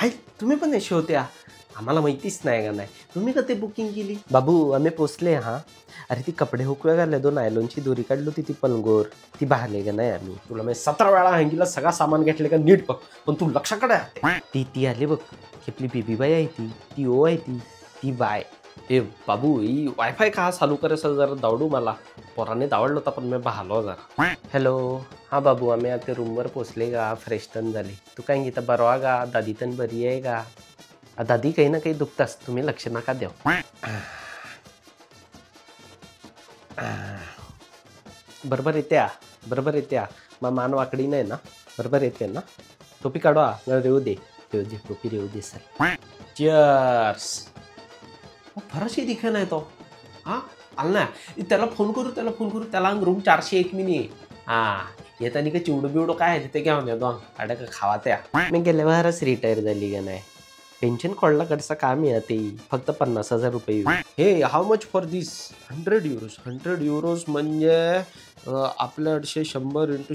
हाय तुम्ही पण अशी होत्या आम्हाला माहितीच नाही का नाही तुम्ही का ते बुकिंग केली बाबू आम्ही पोचले हा अरे ती कपडे हुकव्या घालले दोन नायलॉनची दोरी काढली ती पलंगोर ती बाहले का नाही आम्ही तुला मी 17 वेळा हँगीला सगळा सामान घेतले का नीट बघ पण तू लक्षाकडे ती आली बघ की आपली बेबी बाई आहे ती ओ आहे ती बाय ए बाबू ही वायफाय का चालू करायचं जरा दावडू मला पोराने दावडलं होता पण मी पाहलो जरा हॅलो हां बाबू आम्ही आता रूमवर पोचले का फ्रेश तन झाले तू काय घेता बरवा का दादी तन बरी आहे का दादी काही ना काही दुखतास तुम्ही लक्ष नका द्या बरोबर येत्या मग मान वाकडी नाही ना बरोबर येते ना टोपी काढवा रेऊ दे टोपी रेऊ दे सर चिअर्स फरशी दिखे नाही तो हा आला ना त्याला फोन करू त्याला रूम 401 मिनी हा येतानी का चिवडं बिवडं काय आहे ते घेऊन येतो अडे का खावा त्या मी गेल्यावरच रिटायर झाली का नाही पेन्शन कडचं काम आहे ते फक्त 50,000 रुपये हे how much for this 100 euros म्हणजे आपल्या 100 ×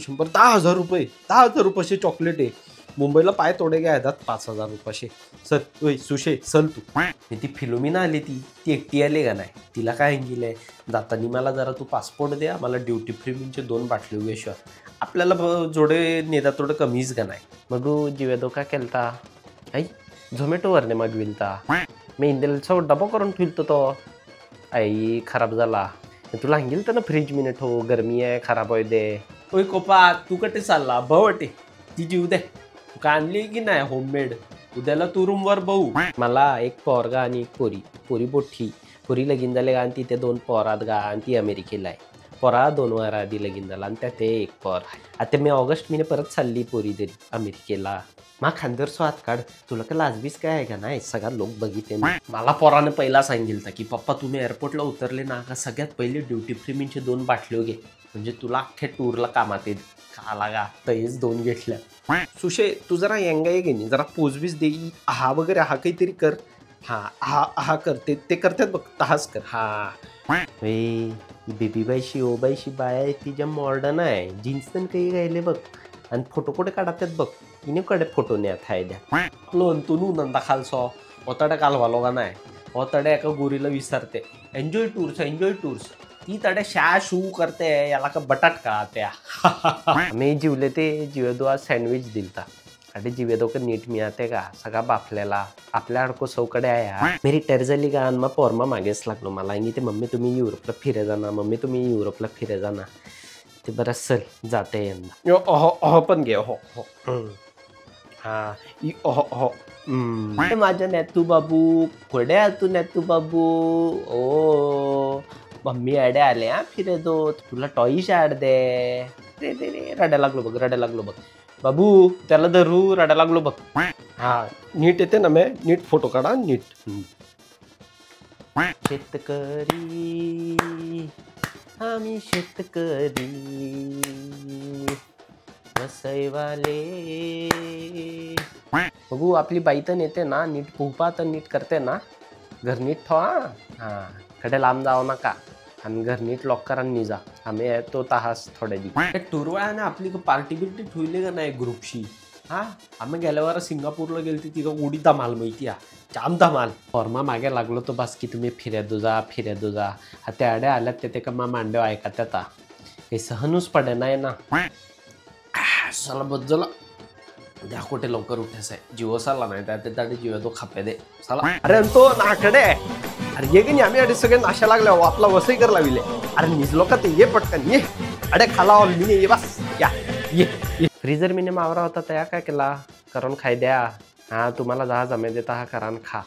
100 10,000 रुपये 10,000 रुपयाचे चॉकलेट आहे मुंबईला पाय तोडे गे येतात 5,000 रुपयाचे सर ओय सुशे चल तू ती फिलोमिना आली ती एकटी आली का नाही तिला काय गेलंय जातानी मला जरा तू पासपोर्ट दे मला ड्युटी फ्री म्हणजे 2 बाटली उगेश्वर आपल्याला जोडे नेता थोडं कमीच का नाही मग जीवे धोका केलता आई झोमॅटोवरने मागविलता मी इंडियनचा डबा करून ठेवतो तो आई खराब झाला तुला सांगेल तर ना फ्रीज मिनिट हो गरमी आहे खराब होय दे ओय कोपा तू कटे चालला बवटे ती जीव दे तू का आणली की नाही होममेड उद्याला तू रूमवर बहू मला एक पोरगा आणि एक पोरी बोठी पोरी लगीन झाले का आणि तिथे 2 पोरात गा आणि ती अमेरिकेला आहे पोरा 2 वर आधी लगीन झाला आणि त्यात एक पोर आता मी ऑगस्ट महिने परत चालली पोरी तरी अमेरिकेला मा खांदर सो हात काढ तुला का लाजबीस काय आहे का नाही सगळ्या लोक बघितले मला पोराने पहिला सांगितलं की पप्पा तुम्ही एअरपोर्टला उतरले ना का सगळ्यात पहिले ड्युटी फ्री म्हणजे 2 बाटली घे म्हणजे तुला अख्ख्या टूरला कामात येईल का लागा तरीच 2 घेतल्या सुशे तू जरा यंगा ये घेणे जरा पोचबीस दे हा वगैरे हा काहीतरी कर हा करते ते करतात बघ तहाच कर हा बेबीबाईशी ओबाईशी बाय आहे ती ज्या मॉडर्न आहे जीन्स पण काही राहिले बघ आणि फोटो कुठे काढतात बघ इने कडे फोटो न्या थाय द्या लोन तू नंदा खालसो ओताडे कालवा लोगा नाही ओताडे एका गोरीला विसरते एन्जॉय टूर्स ती तडे शू करते याला का बटाट का त्या मी जीवले ते जीवेदो आज सँडविच दिलता अरे जीवेदो का नीट मिळते का सगळा बाफलेला आपल्या अडको सौकडे आहे मी रिटायर झाली का आणि मग पोरमा मागेच लागलो मला आणि ते मम्मी तुम्ही युरोपला फिरे जाना ते बरंच चल जाते यंदा पण घे हो हा माझ्या नेतू बाबू कोड्या तू नेतू बाबू ओ मम्मी अडे आले हा फिरे दो तुला टॉईश आड दे रे रडायला लागलो बघ बाबू त्याला धरू रडायला लागलो बघ हा नीट येते ना मैं नीट फोटो काढा नीट शेतकरी आम्ही शेतकरी वसईवाले बघू आपली बाई तर नेते ना नीट पोपा तर नीट करते ना घर नीट ठेवा हा कडे लांब जाऊ नका आणि घर नीट लॉक करा आणि जा आम्ही तो तहास थोड्या दिवस टूरवाळ्याने आपली पार्टी बिर्टी ठेवली का नाही ग्रुपशी हा आम्ही गेल्यावर सिंगापूरला गेलती तिथं उडी धमाल माहिती जाम धमाल फॉर्मा मागे लागलो तो बस की तुम्ही फिर्या दुजा हा त्या अड्या आल्यात ते का मा मांडव ऐका त्याता काही सहनच पडे नाही ना चला बद्दला द्या कुठे लवकर उठायचं आहे जीव साला नाही त्या ते जीव तो खापे दे चला अरे तो नाकडे अरे ये की आम्ही अडे सगळे नाशा लागल्या आपला वसई कर लाविले अरे निजलो का ते ये पटकन ये अडे खाला मी ये बस या ये फ्रीजर मीने मावरा होता त्या काय केला करून खाय द्या हा तुम्हाला जहा जमे देता हा करा खा